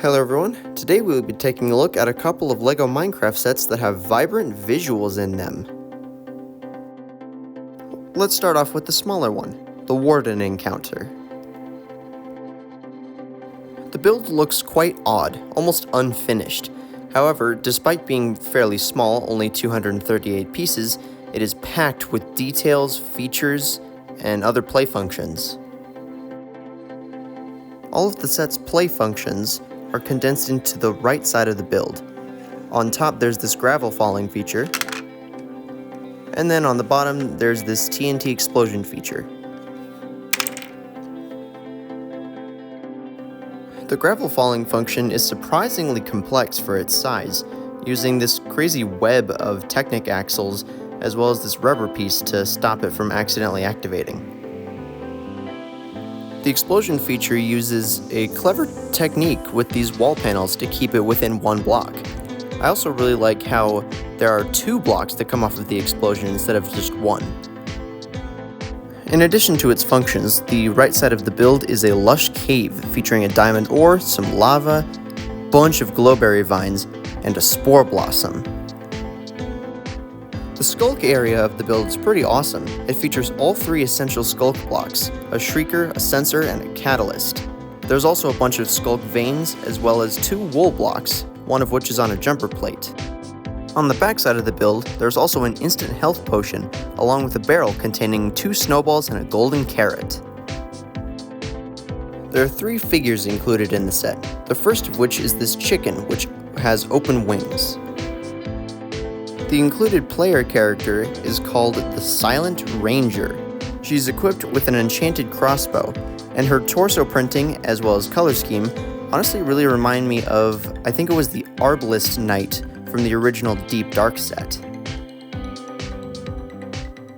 Hello everyone, today we will be taking a look at a couple of LEGO Minecraft sets that have vibrant visuals in them. Let's start off with the smaller one, the Warden Encounter. The build looks quite odd, almost unfinished. However, despite being fairly small, only 238 pieces, it is packed with details, features, and other play functions. All of the set's play functions are condensed into the right side of the build. On top there's this gravel falling feature, and then on the bottom there's this TNT explosion feature. The gravel falling function is surprisingly complex for its size, using this crazy web of Technic axles as well as this rubber piece to stop it from accidentally activating. The explosion feature uses a clever technique with these wall panels to keep it within one block. I also really like how there are two blocks that come off of the explosion instead of just one. In addition to its functions, the right side of the build is a lush cave featuring a diamond ore, some lava, bunch of glowberry vines, and a spore blossom. The skulk area of the build is pretty awesome. It features all three essential skulk blocks, a shrieker, a sensor, and a catalyst. There's also a bunch of skulk veins, as well as two wool blocks, one of which is on a jumper plate. On the back side of the build, there's also an instant health potion, along with a barrel containing 2 snowballs and a golden carrot. There are 3 figures included in the set, the first of which is this chicken, which has open wings. The included player character is called the Silent Ranger. She's equipped with an enchanted crossbow, and her torso printing, as well as color scheme, honestly really remind me of, I think it was the Arbalest Knight from the original Deep Dark set.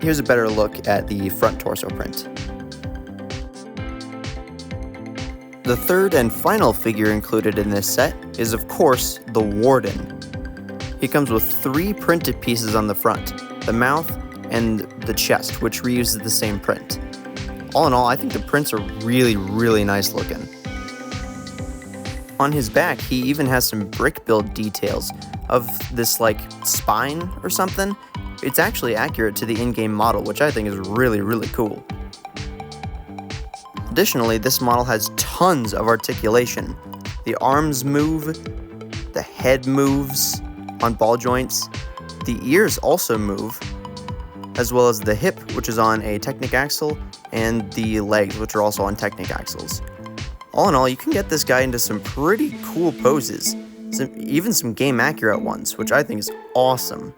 Here's a better look at the front torso print. The third and final figure included in this set is, of course, the Warden. He comes with 3 printed pieces on the front, the mouth and the chest, which reuses the same print. All in all, I think the prints are really nice looking. On his back, he even has some brick build details of this like spine or something. It's actually accurate to the in-game model, which I think is really cool. Additionally, this model has tons of articulation. The arms move, the head moves on ball joints, the ears also move, as well as the hip, which is on a Technic axle, and the legs, which are also on Technic axles. All in all, you can get this guy into some pretty cool poses, even some game accurate ones, which I think is awesome.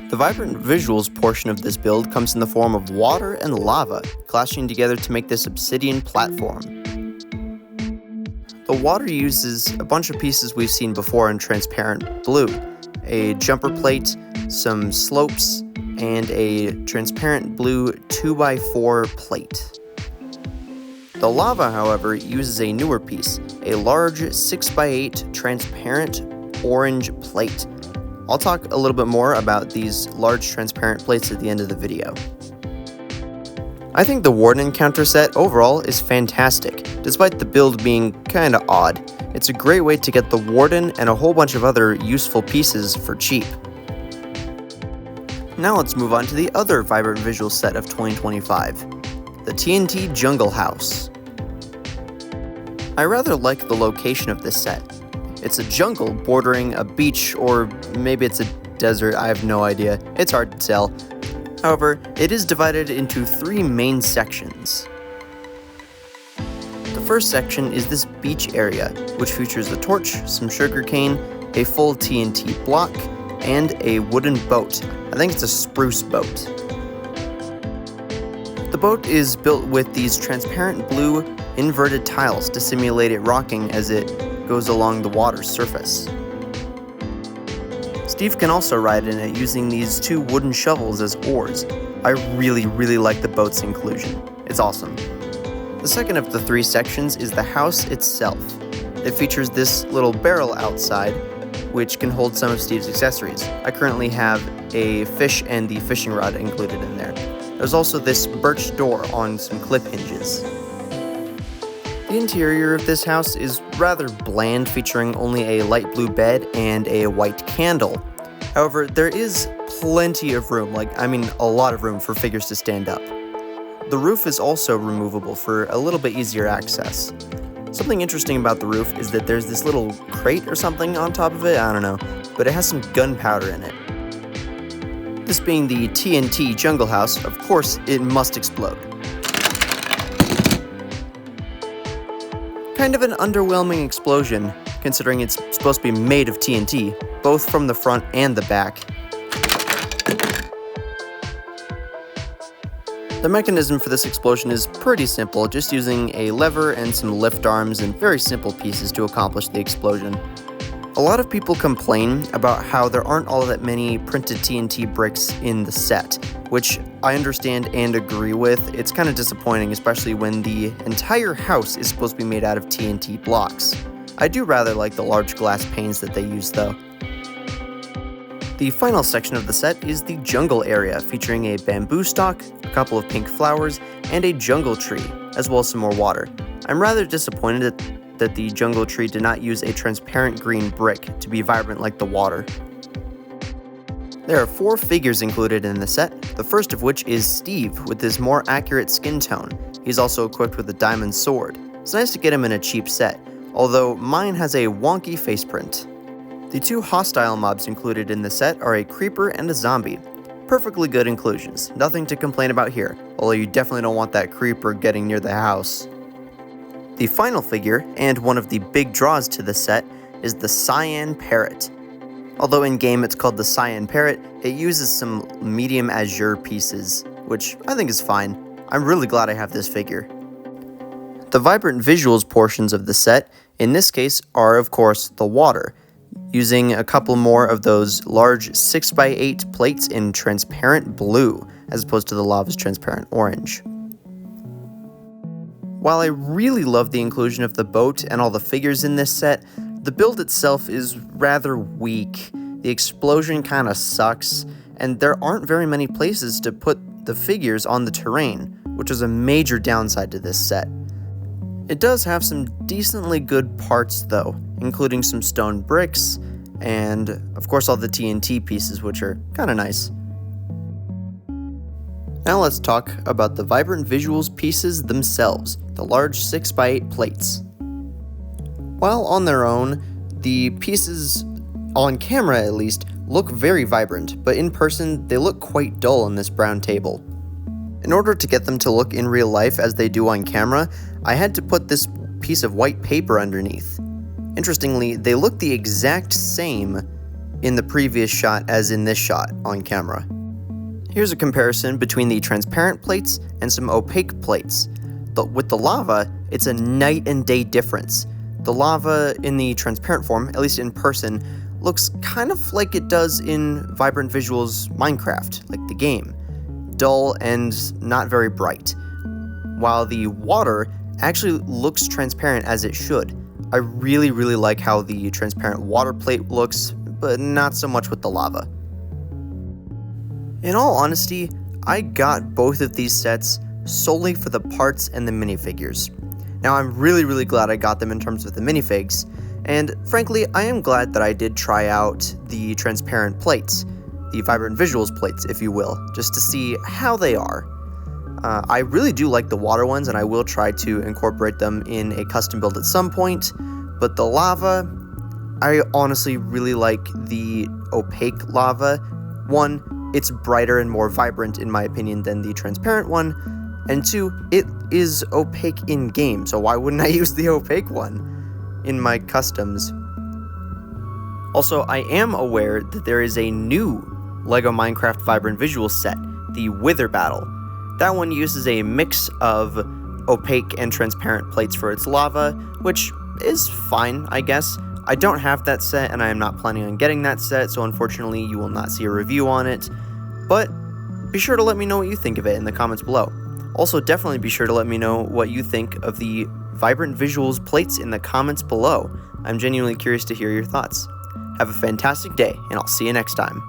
The vibrant visuals portion of this build comes in the form of water and lava, clashing together to make this obsidian platform. The water uses a bunch of pieces we've seen before in transparent blue, a jumper plate, some slopes, and a transparent blue 2x4 plate. The lava, however, uses a newer piece, a large 6x8 transparent orange plate. I'll talk a little bit more about these large transparent plates at the end of the video. I think the Warden Encounter set overall is fantastic, despite the build being kinda odd. It's a great way to get the Warden and a whole bunch of other useful pieces for cheap. Now let's move on to the other vibrant visual set of 2025, the TNT Jungle House. I rather like the location of this set. It's a jungle bordering a beach, or maybe it's a desert, I have no idea. It's hard to tell. However, it is divided into 3 main sections. The first section is this beach area, which features a torch, some sugarcane, a full TNT block, and a wooden boat. I think it's a spruce boat. The boat is built with these transparent blue inverted tiles to simulate it rocking as it goes along the water's surface. Steve can also ride in it using these 2 wooden shovels as oars. I really like the boat's inclusion. It's awesome. The second of the 3 sections is the house itself. It features this little barrel outside, which can hold some of Steve's accessories. I currently have a fish and the fishing rod included in there. There's also this birch door on some clip hinges. The interior of this house is rather bland, featuring only a light blue bed and a white candle. However, there is plenty of room, a lot of room for figures to stand up. The roof is also removable for a little bit easier access. Something interesting about the roof is that there's this little crate or something on top of it, I don't know, but it has some gunpowder in it. This being the TNT Jungle House, of course it must explode. Kind of an underwhelming explosion, considering it's supposed to be made of TNT, both from the front and the back. The mechanism for this explosion is pretty simple, just using a lever and some lift arms and very simple pieces to accomplish the explosion. A lot of people complain about how there aren't all that many printed TNT bricks in the set, which I understand and agree with. It's kind of disappointing, especially when the entire house is supposed to be made out of TNT blocks. I do rather like the large glass panes that they use though. The final section of the set is the jungle area, featuring a bamboo stalk, a couple of pink flowers, and a jungle tree, as well as some more water. I'm rather disappointed that the jungle tree did not use a transparent green brick to be vibrant like the water. There are 4 figures included in the set, the first of which is Steve, with his more accurate skin tone. He's also equipped with a diamond sword. It's nice to get him in a cheap set, although mine has a wonky face print. The 2 hostile mobs included in the set are a creeper and a zombie. Perfectly good inclusions, nothing to complain about here, although you definitely don't want that creeper getting near the house. The final figure, and one of the big draws to the set, is the cyan parrot. Although in-game it's called the cyan parrot, it uses some medium azure pieces, which I think is fine. I'm really glad I have this figure. The vibrant visuals portions of the set, in this case, are of course the water, using a couple more of those large 6x8 plates in transparent blue, as opposed to the lava's transparent orange. While I really love the inclusion of the boat and all the figures in this set, the build itself is rather weak. The explosion kinda sucks, and there aren't very many places to put the figures on the terrain, which is a major downside to this set. It does have some decently good parts though, including some stone bricks, and of course all the TNT pieces, which are kinda nice. Now let's talk about the vibrant visuals pieces themselves, the large 6x8 plates. While on their own, the pieces, on camera at least, look very vibrant, but in person they look quite dull on this brown table. In order to get them to look in real life as they do on camera, I had to put this piece of white paper underneath. Interestingly, they look the exact same in the previous shot as in this shot on camera. Here's a comparison between the transparent plates and some opaque plates. With the lava, it's a night and day difference. The lava in the transparent form, at least in person, looks kind of like it does in Vibrant Visuals Minecraft, like the game. Dull and not very bright. While the water actually looks transparent as it should. I really like how the transparent water plate looks, but not so much with the lava. In all honesty, I got both of these sets solely for the parts and the minifigures. Now I'm really glad I got them in terms of the minifigs, and frankly I am glad that I did try out the transparent plates, the vibrant visuals plates if you will, just to see how they are. I really do like the water ones, and I will try to incorporate them in a custom build at some point, but the lava, I honestly really like the opaque lava. One, it's brighter and more vibrant in my opinion than the transparent one, and 2, it is opaque in game, so why wouldn't I use the opaque one in my customs? Also, I am aware that there is a new LEGO Minecraft Vibrant Visuals set, the Wither Battle. That one uses a mix of opaque and transparent plates for its lava, which is fine, I guess. I don't have that set, and I am not planning on getting that set, so unfortunately you will not see a review on it. But be sure to let me know what you think of it in the comments below. Also, definitely be sure to let me know what you think of the Vibrant Visuals plates in the comments below. I'm genuinely curious to hear your thoughts. Have a fantastic day, and I'll see you next time.